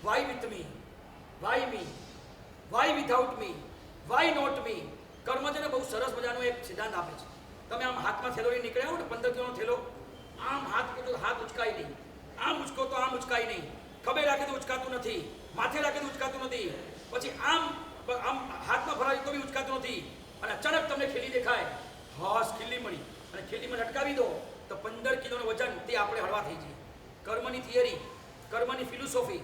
Y with me, why me, why without me, why not me. કર્મ છે ને બહુ સરસ મજાનો એક સિદ્ધાંત આપે છે. તમે આમ હાથમાં થેલો લઈને નીકળ્યા હો ને 15 કિલોનો થેલો, આમ હાથ કરો તો હાથ ઉચકાય નહીં, આમ ઉચકો તો આમ ઉચકાય નહીં, ખભે રાખે તો ઉચકાતું નથી, માથે રાખે તો ઉચકાતું નથી, પછી આમ આમ હાથમાં ભરાવી તો બી ઉચકાતું નથી, અને અચાનક તમને ખીલી દેખાય, હાશ ખીલી મળી, અને ખીલીમાં લટકાવી દો તો 15 કિલોનું વજન તે આપણે હળવા થઈ જઈએ. કર્મની થિયરી, કર્મની philosophy,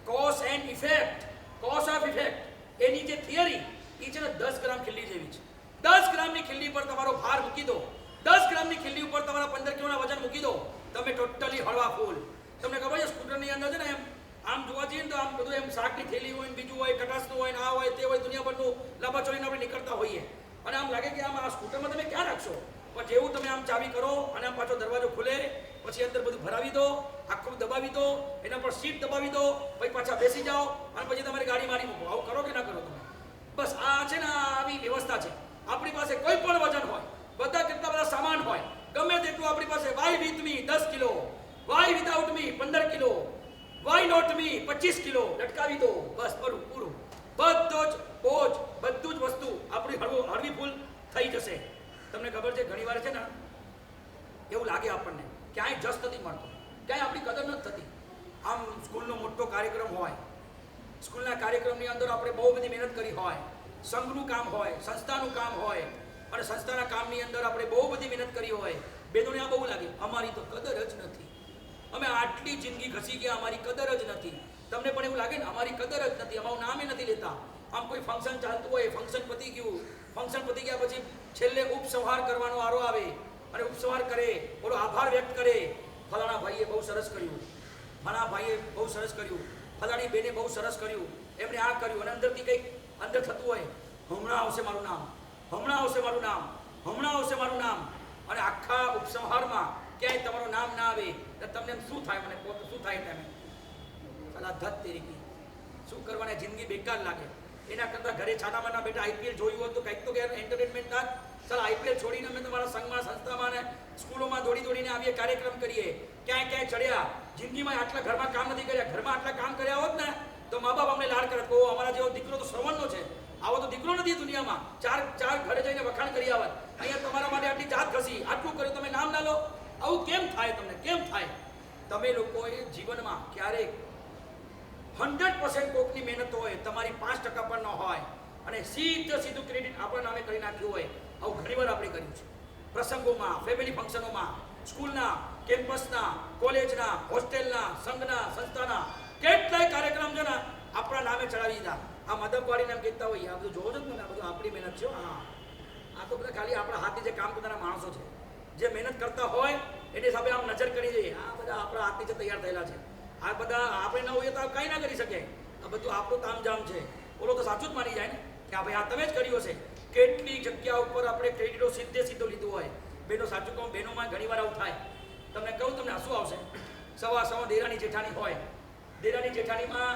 cause and effect, cause of effect, એની જે થિયરી એ છે ને 10 ગ્રામ ખીલી જેવી છે. 10 ગ્રામની ખીલી પર તમારો ભાર મૂકી દો, 10 ગ્રામની ખીલી ઉપર તમારા 15 કિલોના વજન મૂકી દો, તમે ટોટલી હળવા ફૂલ. તમને ખબર છે સ્કૂટરની અંદર છે ને એમ આમ જોવા જઈએ ને તો આમ બધું એમ શાકની થેલી હોય, બીજું હોય, કટાસનું હોય, આ હોય, તે હોય, દુનિયાભરનું લાંબા ચોરીને આપણે નીકળતા હોઈએ, અને આમ લાગે કે આમ આ સ્કૂટરમાં તમે ક્યાં રાખશો, પણ જેવું તમે આમ ચાવી કરો અને આમ પાછો દરવાજો ખુલે, પછી અંદર બધું ભરાવી દો, આખું દબાવી દો, એના પર સીટ દબાવી દો, પછી પાછા બેસી જાઓ, અને પછી તમારી ગાડી મારી મૂકો. આવું કરો કે ના કરો તમે? બસ આ છે ને આવી વ્યવસ્થા છે. આપણી પાસે કોઈ પણ વજન હોય, બધા કેટલા બધા સામાન હોય, ગમે તેટલું આપણી પાસે, why with me 10 kilo, why without me 15 kilo, why not me 25 kilo, લટકાવી દો, બસ પૂરું પૂરું. બધો જ બોજ, બધું જ વસ્તુ આપણી હળવી ફૂલ થઈ જશે. તમને ખબર છે ઘણી વાર છે ને એવું લાગે આપણને ક્યાંય જસ નથી મળતો, ક્યાંય આપણી કદર નથી થતી. આમ સ્કૂલનો મોટો કાર્યક્રમ હોય, સ્કૂલના કાર્યક્રમની અંદર આપણે બહુ બધી મહેનત કરી હોય, સંઘનું કામ હોય, સંસ્થાનું કામ હોય, અને સંસ્થાના કામની અંદર આપણે બહુ બધી મહેનત કરી હોય, બેનોને આ બહુ લાગે અમારી તો કદર જ નથી, અમે આટલી જિંદગી ઘસી ગયા, અમારી કદર જ નથી. તમને પણ એવું લાગે ને અમારી કદર જ નથી, અમારું નામે નથી લેતા. આમ કોઈ ફંક્શન ચાલતું હોય, ફંક્શન પતી ગયું, ફંક્શન પતી ગયા પછી છેલ્લે ઉપસંહાર કરવાનો વારો આવે, અને ઉપસંહાર કરે, બોલો આભાર વ્યક્ત કરે, ફલાણા ભાઈએ બહુ સરસ કર્યું, ફલાણા ભાઈએ બહુ સરસ કર્યું, ફલાણી બેને બહુ સરસ કર્યું, એમણે આ કર્યું, અને અંદરથી કંઈક અંદર થતું હોય, હમણાં આવશે મારું નામ, હમણાં આવશે મારું નામ, હમણાં આવશે મારું નામ. અને આખા ઉપસંહારમાં ક્યાંય તમારું નામ ના આવે તો તમને શું થાય? મને પોતે શું થાય? તમે સલા ધત તરીકે શું કરવાને? જિંદગી બેકાર લાગે. એના કરતાં ઘરે છાનામાના બેટા આઈપીએલ જોયું હોત તો કંઈક તો ઘેર એન્ટરટેનમેન્ટ થાય. ચાલ આઈપીએલ છોડીને અમે તમારા સંઘમાં, સંસ્થામાં ને સ્કૂલોમાં દોડી દોડીને આવીએ, કાર્યક્રમ કરીએ, ક્યાંય ક્યાંય ચડ્યા. જિંદગીમાં આટલા ઘરમાં કામ નથી કર્યા, ઘરમાં આટલા કામ કર્યા હોત ને તો મા બાપ અમને લાડ કરત, કહો અમારા જેવો દીકરો તો શ્રવણનો છે, આવો તો દીકરો નથી દુનિયામાં. ચાર ઘરે જઈને વખાણ કરી આવત, અહીંયા તમારા માટે આટલી જાત ઘસી, આટલું કર્યું, તમે નામ ના લો. આવું કેમ થાય? તમને કેમ થાય? તમે લોકોએ જીવનમાં ક્યારેક 100% કોકની મહેનત હોય, તમારી 5% પણ ન હોય, અને સીધું ક્રેડિટ આપણા નામે કરી નાખ્યું હોય. આવું ઘણીવાર આપણે કર્યું છે, પ્રસંગોમાં, ફેમિલી ફંક્શનોમાં, સ્કૂલના, કેમ્પસના, કોલેજના, હોસ્ટેલના, સંઘના, સંસ્થાના કેટલાય કાર્યક્રમ છે ને આપણા નામે ચડાવી દીધા. આ મદપવાળીને એમ કહેતા હોય, આ બધું જોવો છો ને, આ બધું આપણી મહેનત છે. હા, આ તો બધા ખાલી આપણા હાથથી જે કામ કરનારા માણસો છે, જે મહેનત કરતા હોય એની સામે આમ નજર કરી દઈએ, આ બધા આપણા હાથથી જે તૈયાર થયેલા છે, આ બધા આપણે ન હોઈએ તો કંઈ ના કરી શકે. આ બધું આપણું તામઝામ છે. બોલો તો સાચું જ માની જાય ને કે આ ભાઈ આ તમે જ કર્યું હશે. કેટલી જગ્યા ઉપર આપણે ક્રેડિટો સીધો લીધું હોય. બેનો સાચું કહું, બહેનોમાં ઘણી વાર આવું થાય. તમને કહું, તમને હસવું આવશે. સવાર દેરાની જેઠાણી હોય, દેરાની જેઠાણીમાં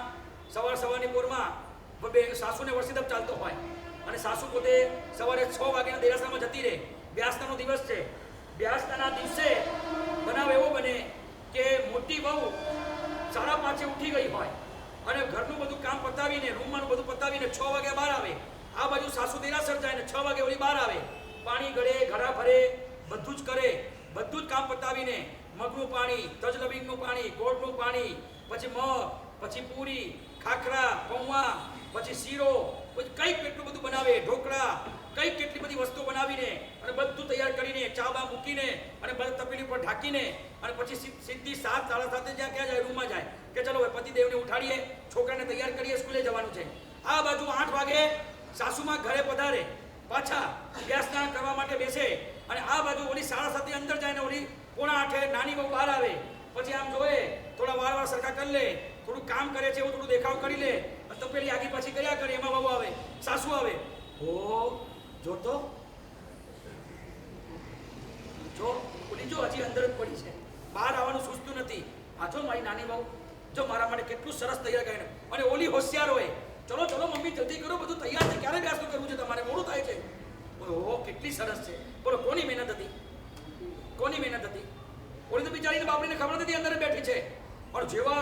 સવારની પોરમાં સાસુને વર્ષિદપ ચાલતો હોય, અને સાસુ પોતે સવારે 6 વાગ્યાના દેરાસરમાં જતી રહે. બ્યાસનાનો દિવસ છે, બ્યાસના દિવસે બનાવ એવો બને કે મોટી વહુ 5:30 ઉઠી ગઈ હોય, અને ઘરનું બધું કામ પતાવીને, રૂમમાં બધું પતાવીને 6 વાગ્યા બહાર આવે. આ બાજુ સાસુ દેરાસર જાય ને 6 વાગે ઓલી બહાર આવે, પાણી ગળે, ઘડા ભરે, બધું જ કરે. બધું જ કામ પતાવીને મગનું પાણી, તજલબીંગનું પાણી, ગોળનું પાણી, પછી મગ, પછી પૂરી, ખાખરા, પૌવા, પછી શીરો, પછી કંઈક કેટલું બધું બનાવે, ઢોકળા, કંઈક કેટલી બધી વસ્તુઓ બનાવીને, અને બધું તૈયાર કરીને, ચા બા મૂકીને, અને બધા તપેલી ઉપર ઢાંકીને, અને પછી સીધી 7, 7:30 જ્યાં ક્યાં જાય, રૂમમાં જાય કે ચલો હવે પતિદેવને ઉઠાડીએ, છોકરાને તૈયાર કરીએ, સ્કૂલે જવાનું છે. આ બાજુ 8 વાગે સાસુમાં ઘરે પધારે, પાછા ગેસ સ્નાન કરવા માટે બેસે, અને આ બાજુ ઓલી 7:30 અંદર જાય ને ઓલી 7:45 નાની બહુ બહાર આવે. પછી આમ જોવે, થોડા વાર સરખા કરી લે, થોડું કામ કરે છે એવું થોડું દેખાવ કરી લે, તો પેલી આગી પાછી કર્યા કરે. એમાં બહુ આવે, સાસુ આવે, હો જોતો જો ઓલી જો હજી અંદર જ પડી છે, બહાર આવવાનું સૂચતું નથી. આ જો મારી નાની બહુ, જો મારા માટે કેટલું સરસ તૈયાર કરીને. અને ઓલી હોશિયાર હોય, ચલો ચલો મમ્મી જલ્દી કરો, બધું તૈયાર છે, ક્યારે વ્યાસનું કરવું છે તમારે, મોડું થાય છે. ઓહો કેટલી સરસ છે. બોલો કોની મહેનત હતી? કોની મહેનત હતી? ઓલી તો બિચારીને બાપડીને ખબર નથી અંદર બેઠી છે, પણ જેવા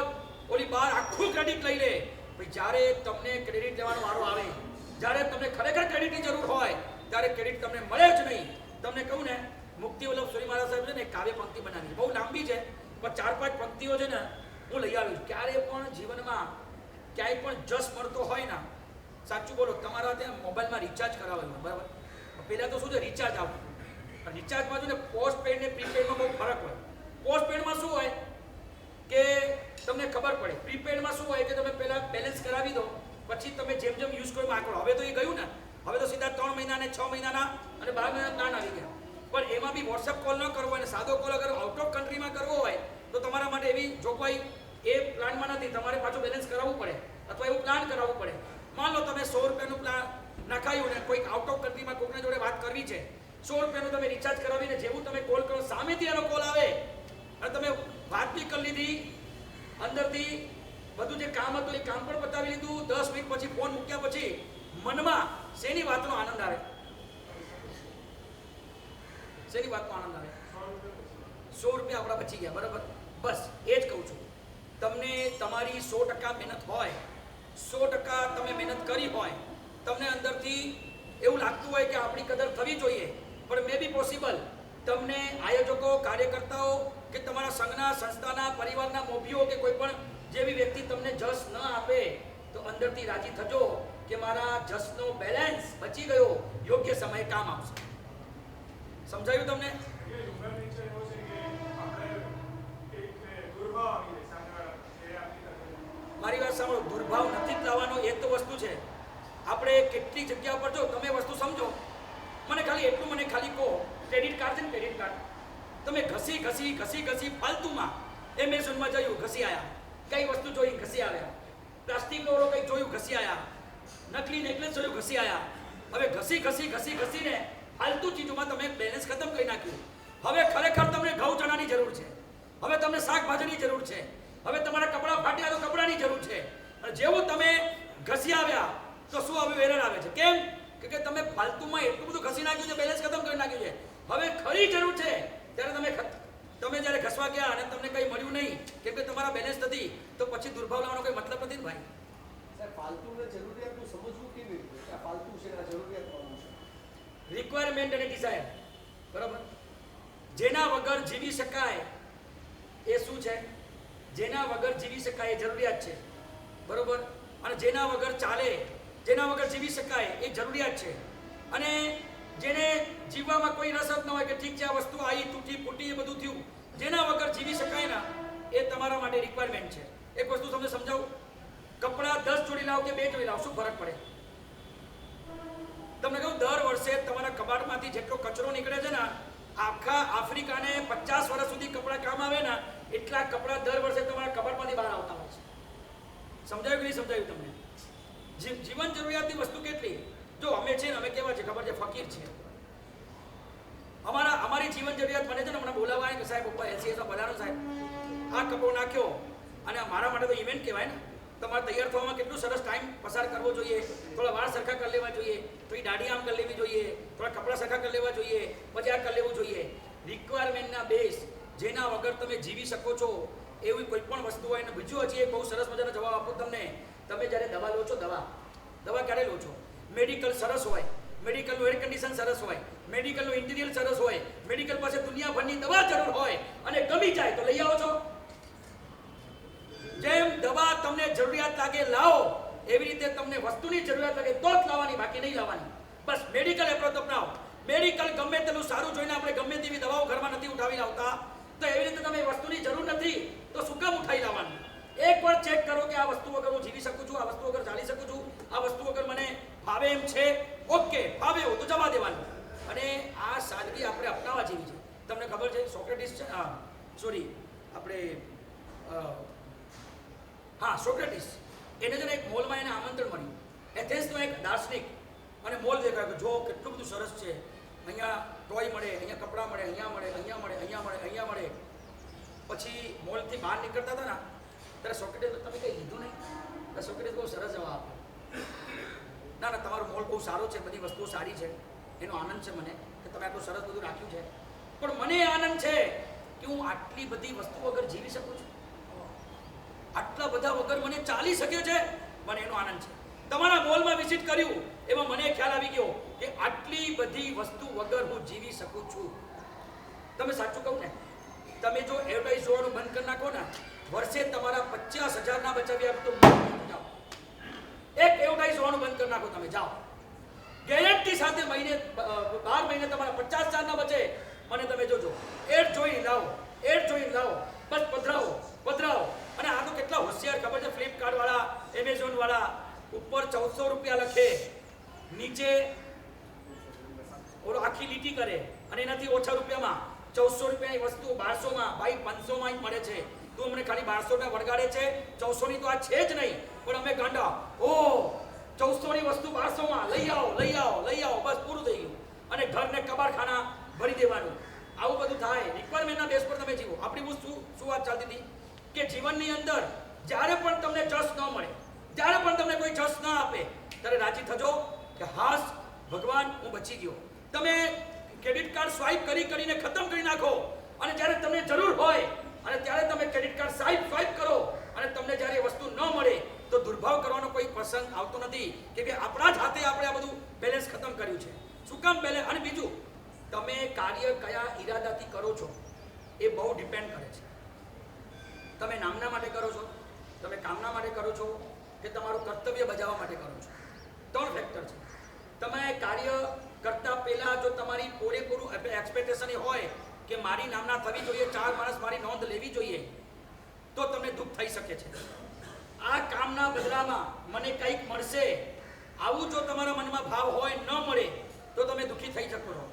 ઓલી બાર આખું ક્રેડિટ લઈ લે. ભાઈ જ્યારે તમને ક્રેડિટ લેવાનો વારો આવે, જ્યારે તમને ખરેખર ક્રેડિટની જરૂર હોય ત્યારે ક્રેડિટ તમને મળે જ નહીં. તમને કહું ને, મુક્તિ વલ્લભ સુરી મહારાજ સાહેબ છે ને, એક કાવ્ય પંક્તિ બનાવી, બહુ લાંબી છે પણ 4-5 પંક્તિઓ છે ને હું લઈ આવીશ. ક્યારે પણ જીવનમાં ક્યાંય પણ જસ મળતો હોય ને, સાચું બોલો, તમારા ત્યાં મોબાઈલમાં રિચાર્જ કરાવેલું બરાબર. પહેલાં તો શું છે, રિચાર્જ આવતું. રિચાર્જમાં છે ને પોસ્ટ પેડ ને પ્રીપેડમાં બહુ ફરક હોય. પોસ્ટ પેડમાં શું હોય કે તમને ખબર પડે, પ્રીપેડમાં શું હોય કે તમે પહેલાં બેલેન્સ કરાવી દો, પછી તમે જેમ જેમ યુઝ કરો આંકડો. હવે તો એ ગયું ને, હવે તો સીધા 3 મહિનાને 6 મહિનાના અને 12 મહિનાના પ્લાન આવી ગયા. પણ એમાં બી વોટ્સઅપ કોલ ન કરવો હોય અને સાદો કોલ અગર આઉટ ઓફ કન્ટ્રીમાં કરવો હોય તો તમારા માટે એવી જોગવાઈ એ પ્લાનમાં નથી. તમારે પાછું બેલેન્સ કરાવવું પડે અથવા એવું પ્લાન કરાવવું પડે. માન લો તમે 100 રૂપિયાનું પ્લાન નાખાયું ને કોઈક આઉટ ઓફ કન્ટ્રીમાં કોઈકના જોડે વાત કરવી છે, 100 રૂપિયાનું તમે રિચાર્જ કરાવીને જેવું તમે કોલ કરો સામેથી એનો કોલ આવે અને તમે વાત બી કરી લીધી, અંદરથી બધું જે કામ હતું એ કામ પણ બતાવી લીધું, 10 મિનિટ પછી ફોન મૂક્યા પછી મનમાં શેની વાતનો આનંદ આવે? શેની વાતનો આનંદ આવે? 100 રૂપિયા આપણા બચી ગયા બરાબર. બસ એ જ કહું છું, તમને તમારી 100% મહેનત હોય, 100% તમે મહેનત કરી હોય, તમને અંદરથી એવું લાગતું હોય કે આપણી કદર થવી જોઈએ, પણ મે બી પોસિબલ તમને આયોજકો, કાર્યકર્તાઓ કે તમારા સંઘના, સંસ્થાના, પરિવારના મોભીઓ કે કોઈ પણ જેવી વ્યક્તિ તમને જસ ન આપે તો અંદરથી રાજી થજો કે મારા જસનો બેલેન્સ બચી ગયો, યોગ્ય સમયે કામ આવશે. સમજાયું તમને? મારી વાત સાંભળો, દુર્ભાવ નથી જ લાવવાનો, એ તો વસ્તુ છે. આપણે કેટલી જગ્યા પર, જો તમે વસ્તુ સમજો, મને ખાલી એટલું મને ખાલી કહો, ક્રેડિટ કાર્ડ છે ને, ક્રેડિટ કાર્ડ તમે ઘસી ફાલતુમાં એમેઝોનમાં જયું ઘસી આવ્યા, કઈ વસ્તુ જોઈ ઘસી આવ્યા, પ્લાસ્ટિકનો ઓલો કંઈક જોયું ઘસી આવ્યા, નકલી નેકલેસ જોયું ઘસી આવ્યા. હવે ઘસીને ફાલતુ ચીજોમાં તમે બેલેન્સ ખતમ કરી નાખ્યું. હવે ખરેખર તમને ઘઉં ચણાની જરૂર છે, હવે તમને શાકભાજીની જરૂર છે, હવે તમારા કપડાં ફાટ્યા તો કપડાની જરૂર છે. અને જેવું તમે ઘસી આવ્યા તો શું હવે એરર આવે છે? કેમ કે તમે ફાલતુમાં એટલું બધું ઘસી નાખ્યું છે, બેલેન્સ ખતમ કરી નાખ્યું છે. હવે ખરી જરૂર છે ત્યારે તમે જ્યારે ઘસવા ગયા અને તમને કંઈ મળ્યું નહીં કેમ કે તમારા બેલેન્સ નથી, તો પછી દુર્ભાવ લાવવાનો કોઈ મતલબ નથી ને ભાઈ. સાહેબ, ફાલતુને જરૂરિયાતનું સમજવું કેવી રીતે? આ ફાલતુ છે, આ જરૂરિયાતવાળું છે. રિક્વાયરમેન્ટ અને ડિઝાયર, બરાબર. જેના વગર જીવી શકાય એ શું છે? જેના વગર જીવી શકાય એ જરૂરિયાત છે, બરોબર. અને જેના વગર ચાલે, જેના વગર જીવી શકાય એ જરૂરિયાત છે. અને જેને જીવવામાં કોઈ રસ જ ન હોય કે ઠીક છે આ વસ્તુ આવી, તૂટી ફૂટી, એ બધું થયું, જેના વગર જીવી શકાય ને એ તમારા માટે રિક્વાયરમેન્ટ છે. એક વસ્તુ તમને સમજાવું, કપડાં 10 જોડી લાવો કે 2 જોડી લાવો, શું ફરક પડે? તમને કહું, દર વર્ષે તમારા કબાટમાંથી જેટલો કચરો નીકળે છે ને, આખા આફ્રિકાને 50 વર્ષ સુધી કપડાં કામ આવે ને એટલા કપડાં દર વર્ષે તમારા કબાટમાંથી બહાર આવતા હોય છે. સમજાયું કે નહીં સમજાયું તમને? જીવન જરૂરિયાતની વસ્તુ કેટલી, જો અમે છે ને, અમે કેવા છે ખબર છે, ફકીર છે. અમારી જીવન જરૂરિયાત મને છે ને હમણાં બોલાવાય કે સાહેબ ઉપર LCS બનાવો સાહેબ, આ કપડો નાખ્યો, અને મારા માટે તો ઇવેન્ટ કહેવાય ને. તમારે તૈયાર થવામાં કેટલું સરસ ટાઈમ પસાર કરવો જોઈએ, થોડા વાળ સરખા કરી લેવા જોઈએ, થોડી દાઢી આમ કરી લેવી જોઈએ, થોડા કપડાં સરખા કરી લેવા જોઈએ, પછી આ કરી લેવું જોઈએ. રિક્વાયરમેન્ટના બેઝ, જેના વગર તમે જીવી શકો છો એવી કોઈ પણ વસ્તુ હોય. ને બીજું હજી એક બહુ સરસ મજાનો જવાબ આપું તમને. તમે જ્યારે દવા લો છો, દવા ક્યારે લો છો? મેડિકલ સરસ હોય, મેડિકલનું એર કન્ડિશન સરસ હોય, મેડિકલનું ઇન્ટિરિયર સરસ હોય, મેડિકલ પાસે દુનિયાભરની દવા જરૂર હોય અને ગમી જાય તો લઈ આવો છો. જેમ દવા તમને જરૂરિયાત લાગે લાવો, એવી રીતે તમને વસ્તુની જરૂરિયાત લાગે તો જ લાવવાની, બાકી નહીં લાવવાની. બસ મેડિકલ એપ્રોચ અપનાવો. મેડિકલ ગમે તેટલું સારું જોઈને આપણે ગમે તેવી દવાઓ ઘરમાં નથી ઉઠાવી લાવતા, તો એવી રીતે તમે વસ્તુની જરૂર નથી તો શું કામ ઉઠાવી લાવવાની? એકવાર ચેક કરો કે આ વસ્તુ વગર હું જીવી શકું છું, આ વસ્તુ વગર ચાલી શકું છું, આ વસ્તુ વગર મને ભાવે એમ છે, ઓકે, ભાવે એવું તો જવા દેવાનું. અને આ સાદગી આપણે અપનાવવા જેવી છે. તમને ખબર છે સોક્રેટિસ છે, સોરી આપણે સોક્રેટિસ, એને છે ને એક મોલમાં એને આમંત્રણ મળ્યું. એથેન્સનો એક દાર્શનિક, અને મોલ દેખાય કે જો કેટલું બધું સરસ છે, અહીંયા ટોય મળે, અહીંયા કપડાં મળે, અહીંયા મળે, અહીંયા મળે, અહીંયા મળે, અહીંયા મળે. પછી મોલથી બહાર નીકળતા હતા ને ત્યારે સોક્રેટિસ, તમે કંઈ લીધું નહીં? તો સોક્રેટિસ બહુ સરસ જવાબ આપ્યો, ના તમારો મોલ બહુ સારો છે, બધી વસ્તુઓ સારી છે, એનો આનંદ છે મને કે તમે આટલું સરસ બધું રાખ્યું છે, પણ મને આનંદ છે કે હું આટલી બધી વસ્તુ વગર જીવી શકું છું. આટલા બધા વગર મને ચાલી શકે છે, મને એનો આનંદ છે. તમારા મોલમાં વિઝિટ કર્યું એમાં મને ખ્યાલ આવી ગયો કે આટલી બધી વસ્તુ વગર હું જીવી શકું છું. તમે સાચું કહું ને, તમે જો એડવર્ટાઇઝ જોવાનું બંધ કરી નાખો ને, વર્ષે તમારા 50,000 ના બચાવ્યા તો જાઓ. એક એડવર્ટાઇઝ જોવાનું બંધ કરી નાખો, તમે જાઓ, ગેરંટી સાથે મહિને 12 મહિને તમારા 50,000 ના બચે. મને તમે જોજો, એડ જોઈ લાવો, એડ જોઈ લાવો, બસ પધરાવો પધરાવો. અને આ તો કેટલા હોશિયાર ખબર છે, ફ્લિપકાર્ટ વાળા, એમેઝોન વાળા, ઉપર 1400 રૂપિયા લખે, નીચે ઓલો આખી લીટી કરે અને એનાથી ઓછા રૂપિયામાં 1400 રૂપિયાની વસ્તુ 1200 માં, ભાઈ 500 માં મળે છે. તું અમને ખાલી 1200 રૂપિયા વળગાડે છે, 1400 ની તો આ છે જ નહીં. પણ અમે ગાંડા, ઓ 1400 ની વસ્તુ 1200 માં લઈ આવો લઈ આવો લઈ આવો, બસ પૂરું થઈ ગયું. અને ઘરને કબાડખાના ભરી દેવાનું. આવું બધું થાય. રિક્વાયરમેન્ટના બેઝ પર તમે જીવો. આપણી શું વાત ચાલતી હતી કે જીવનની અંદર જ્યારે પણ તમને જસ ન મળે, જ્યારે પણ તમને કોઈ જસ ન આપે, ત્યારે રાજી થજો કે હાસ ભગવાન હું બચી ગયો. તમે ક્રેડિટ કાર્ડ સ્વાઇપ કરીને ખતમ કરી નાખો, અને જ્યારે તમને જરૂર હોય અને ત્યારે તમે ક્રેડિટ કાર્ડ સ્વાઇપ કરો અને તમને જ્યારે એ વસ્તુ ન મળે તો દુર્ભાવ કરવાનો કોઈ પ્રસંગ આવતો નથી, કે આપણા જ હાથે આપણે આ બધું બેલેન્સ ખતમ કર્યું છે. શું કામ બેલેન્સ? અને બીજું, તમે કાર્ય કયા ઈરાદાથી કરો છો એ બહુ ડિપેન્ડ કરે છે. તમે નામના માટે કરો છો, તમે કામના માટે કરો છો, કે તમારું કર્તવ્ય બજાવવા માટે કરો છો? 3 ફેક્ટર છે. તમે કાર્ય કરતા પહેલા જો તમારી પૂરેપૂરું એક્સપેક્ટેશન હોય કે મારી નામના થવી જોઈએ, 4 માણસ મારી નોંધ લેવી જોઈએ, તો તમને દુઃખ થઈ શકે છે. આ કામના બદલામાં મને કંઈક મળશે, આવું જો તમારા મનમાં ભાવ હોય, ન મળે તો તમે દુઃખી થઈ શકો છો.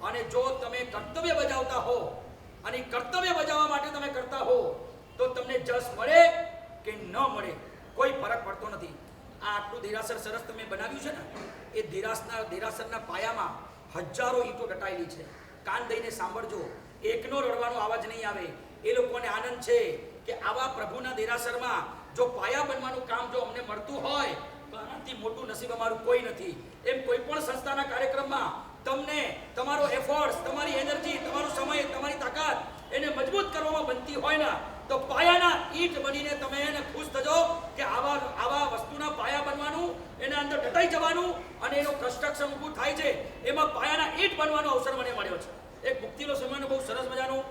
અને જો તમે કર્તવ્ય બજાવતા હો અને કર્તવ્ય બજાવવા માટે તમે કરતા હો તો તમને જસ મળે કે ન મળે કોઈ ફરક પડતો નથી. આ આટલું દેરાસર સરસ તમે બનાવ્યું છે ને, એ દેરાસરના પાયામાં હજારો ઈંટો દટાયેલી છે. કાન દઈને સાંભળજો, એકનો રડવાનો અવાજ નહીં આવે. એ લોકોને આનંદ છે કે આવા પ્રભુના દેરાસરમાં જો પાયા બનવાનું કામ જો અમને મળતું હોય તો આનાથી મોટું નસીબ અમારું કોઈ નથી. એમ કોઈ પણ સંસ્થાના કાર્યક્રમમાં તમને તમારો એફર્ટ્સ, તમારી એનર્જી, તમારો સમય, તમારી તાકાત એને મજબૂત કરવામાં બનતી હોય ને, તો પાયાના ઈંટ બનીને તમે એને ખુશ થજો કે આવા વસ્તુના પાયા બનવાનું, એના અંદર દટાઈ જવાનું અને એનું કન્સ્ટ્રક્શન ઊભું થાય છે, એમાં પાયાના ઈંટ બનવાનો અવસર મને મળ્યો છે. એક મુક્તિનો સમયનો બહુ સરસ મજાનું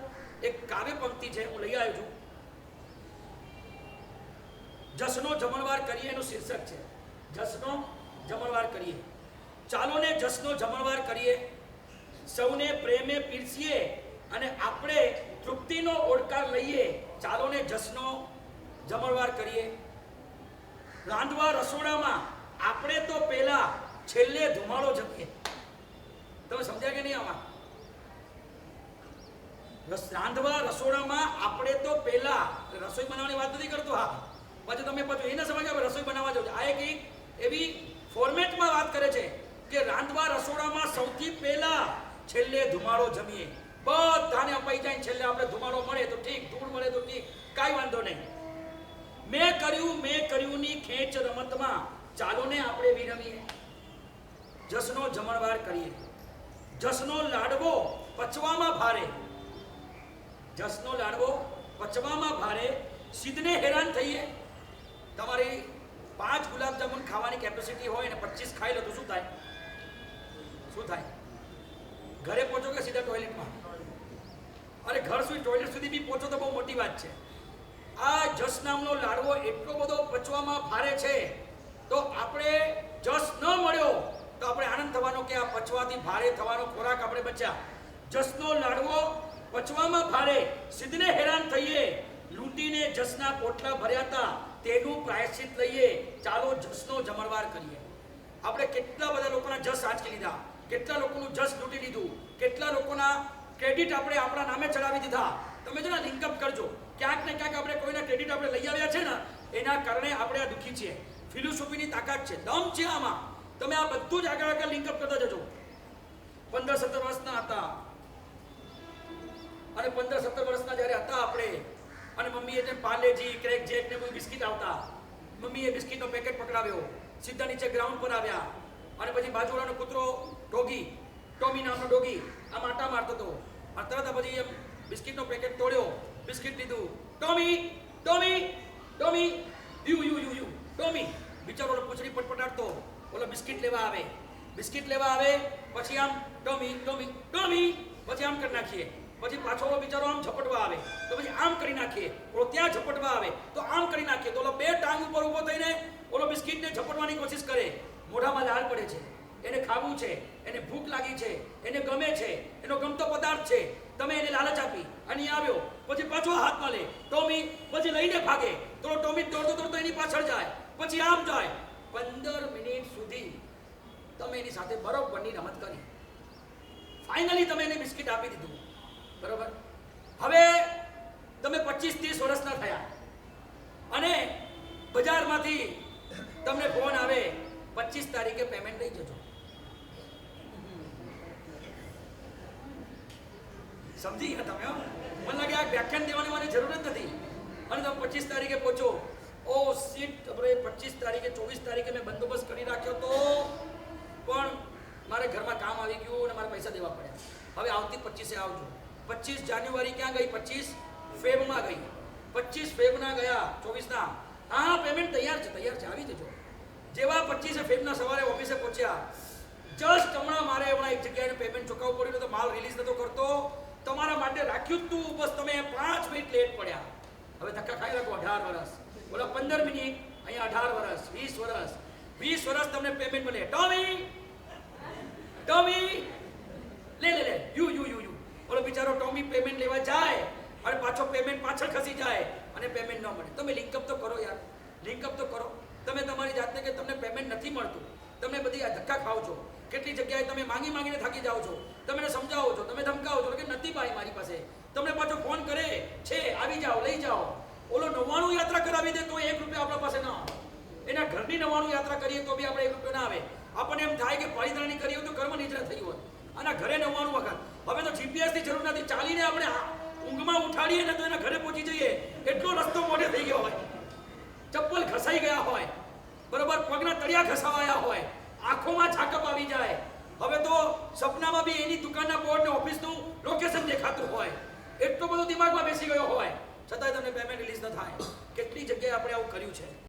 એક કાવ્ય પંક્તિ છે, હું લઈ આવ્યો છું. જસનો જમણવાર કરીએ એનું શીર્ષક છે. જસનો જમણવાર કરીએ, ચાલો ને જસનો જમણવાર કરીએ, સૌને પ્રેમે પીરસીએ અને આપણે તૃપ્તિનો ઓડકાર લઈએ. ચાલો ને જસનો જમણવાર કરીએ. રાંધવા રસોડામાં આપણે તો પહેલા, છેલ્લે ધુમાડો જમીએ. તમે સમજ્યા કે નહીં? આમાં રાંધવા રસોડામાં આપણે તો પહેલા, રસોઈ બનાવવાની વાત નથી કરતો. હા, પછી એને સમજ આવે રસોઈ બનાવવા જાવ. આ એક એવી ફોર્મેટમાં વાત કરે છે કે રાંધવા રસોડામાં સૌથી પહેલા, છેલ્લે ધુમાડો જમીએ. બધાને અપાઈ જાય, છેલ્લે આપણે ધુમાડો મળે તો ઠીક, ધૂળ મળે તો ઠીક, કાંઈ વાંધો નહીં. મેં કર્યું ની ખેંચ રમતમાં ચાલો ને આપણે વિરમીએ. જસનો જમણવાર કરીએ. જસનો લાડવો પચવામાં ભારે, જસનો લાડવો પચવામાં ભારે, સિદ્ધને હેરાન થઈએ. તમારી 5 ગુલાબજામુન ખાવાની કેપેસિટી હોય અને 25 ખાઈ લો તો શું થાય? શું થાય? ઘરે પહોંચો કે સીધા ટોયલેટમાં? અરે ઘર સુધી, ટોયલેટ સુધી બી પહોંચો તો બહુ મોટી વાત છે. આ જસ નામનો લાડવો એટલો બધો પચવામાં ભારે છે, તો આપણે જસ ન મળ્યો તો આપણે આનંદ થવાનો કે આ પચવાથી ભારે થવાનો ખોરાક આપણે બચ્યા. જસનો લાડવો પચવામાં ભારે, સિદ્ધને હેરાન થઈએ, લૂંટીને જસના પોટલા ભર્યા હતા, તેનું પ્રાયશ્ચિત લઈએ. ચાલો જસનો જમણવાર કરીએ. આપણે કેટલા બધા લોકોના જસ આંચકી લીધા, કેટલા લોકોનું જસ લૂંટી લીધું, કેટલા લોકોના ક્રેડિટ આપણે આપણા નામે ચડાવી દીધા. તમે જો લિંકઅપ કરજો, ક્યાંક ને ક્યાંક આપણે કોઈના ક્રેડિટ આપણે લઈ આવ્યા છે ને, એના કારણે આપણે આ દુઃખી છીએ. ફિલોસોફીની તાકાત છે, દમ છે આમાં. તમે આ બધું જ આગળ લિંકઅપ કરતા જજો. 15-17 વર્ષના હતા અને 15-17 વર્ષના જ્યારે હતા આપણે, અને મમ્મીએ જેમ પાર્લેજી, ક્રેક જેક ને કોઈ બિસ્કિટ આવતા, મમ્મીએ બિસ્કિટનો પેકેટ પકડાવ્યો, સીધા નીચે ગ્રાઉન્ડ પર આવ્યા, અને પછી બાજુવાળાનો કૂતરો ડોગી, ટોમી નામનો ડોગી આમ આટા મારતો હતો, અને તરત પછી એમ બિસ્કિટનો પેકેટ તોડ્યો, બિસ્કિટ લીધું, ટોમી ટોમી ટોમી લેવા આવે પછી આમ ટમી ટમી ટમી પછી આમ કરી નાખીએ, પછી પાછો ઓલો બિચારો આમ ઝપટવા આવે તો પછી આમ કરી નાખીએ, ઓલો ત્યાં ઝપટવા આવે તો આમ કરી નાખીએ, તો ઓલો બે ટાંગ ઉપર ઊભો થઈને ઓલો બિસ્કિટને ઝપટવાની કોશિશ કરે, મોઢામાં લાળ પડે છે, એને ખાવું છે, એને ભૂખ લાગી છે, એને ગમે છે, એનો ગમતો પદાર્થ છે, તમે એને લાલચ આપી અને આવ્યો પછી પાછો હાથમાં લે ટોમી, પછી લઈને ભાગે તો ટોમી દોડતો દોડતો એની પાછળ જાય, પછી આમ જાય. 15 મિનિટ સુધી તમે એની સાથે બરોબરની રમત કરી, ફાઇનલી તમે એને બિસ્કિટ આપી દીધું, બરોબર. હવે તમે 25-30 વર્ષના થયા અને બજારમાંથી તમને ફોન આવે 25 તારીખે પેમેન્ટ લઈ જજો. સમજી ગયા તમે? મને લાગે આ વ્યાખ્યાન દેવાની મને જરૂર જ નથી. અને તમે 25 તારીખે પહોંચો, ઓ સીટ, આપણે 25 તારીખે 24 તારીખે મેં બંદોબસ્ત કરી રાખ્યો તો પણ મારે ઘરમાં કામ આવી ગયું અને મારે પૈસા દેવા પડ્યા. હવે આવતી 25 આવજો. 25 જાન્યુઆરી ક્યાં ગઈ? 25 ફેબમાં ગઈ. 25 ફેબના ગયા 24ના. હા, પેમેન્ટ તૈયાર છે, આવી જજો. જેવા 25 ફેબના સવારે ઓફિસે પહોંચ્યા, જસ્ટ હમણાં એક જગ્યાએ પેમેન્ટ ચૂકવવું પડ્યું તો માલ રિલીઝ નતો કરતો, તમારા માટે રાખ્યું જ તું, બસ તમે 5 મિનિટ લેટ પડ્યા. હવે ધક્કા ખાઈ રાખો. 18 વર્ષ, બોલા 15 મિનિટ, અહીંયા 18 વર્ષ, 20 વર્ષ, 20 વર્ષ તમને પેમેન્ટ મળે. ટોમી ટોમી લે લે લે, યુ ઓલો બિચારો ટોમી પેમેન્ટ લેવા જાય અને પાછો પેમેન્ટ પાછળ ખસી જાય અને પેમેન્ટ ન મળે. તમે લિંકઅપ તો કરો યાર, લિંકઅપ તો કરો. તમે તમારી જાતને કે તમને પેમેન્ટ નથી મળતું, તમે બધી આ ધક્કા ખાઓ છો, કેટલી જગ્યાએ તમે માંગીને થાકી જાઓ છો, તમે સમજાવો છો, તમે ધમકાવો છો કે નથી ભાઈ મારી પાસે, તમને પાછો ફોન કરે છે આવી જાઓ લઈ જાઓ. ઓલો 99 યાત્રા કરાવી દે તો 1 રૂપિયા આપણા પાસે ના આવે, એના ઘરની 99 યાત્રા કરીએ તો બી આપણે 1 રૂપિયો ના આવે. આપણને એમ થાય કે પાળીદારની કરી હોય તો કર્મ નિદ્રા થઈ હોય, આના ઘરે 99 વખત. હવે તો જીપીએસની જરૂર નથી, ચાલીને આપણે ઊંઘમાં ઉઠાડીએ ને તો એના ઘરે પહોંચી જઈએ, એટલો રસ્તો મોઢે થઈ ગયો હોય, ચપ્પલ ઘસાઈ ગયા હોય, બરોબર, પગના તળિયા ઘસાવાયા હોય, આંખોમાં ઝાકપ આવી જાય. હવે તો સપનામાં બી એની દુકાનના બોર્ડ ને ઓફિસનું લોકેશન દેખાતું હોય, એટલો બધો દિમાગમાં બેસી ગયો હોય, છતાંય તમને પેમેન્ટ રિલીઝ ન થાય. કેટલી જગ્યાએ આપણે આવું કર્યું છે.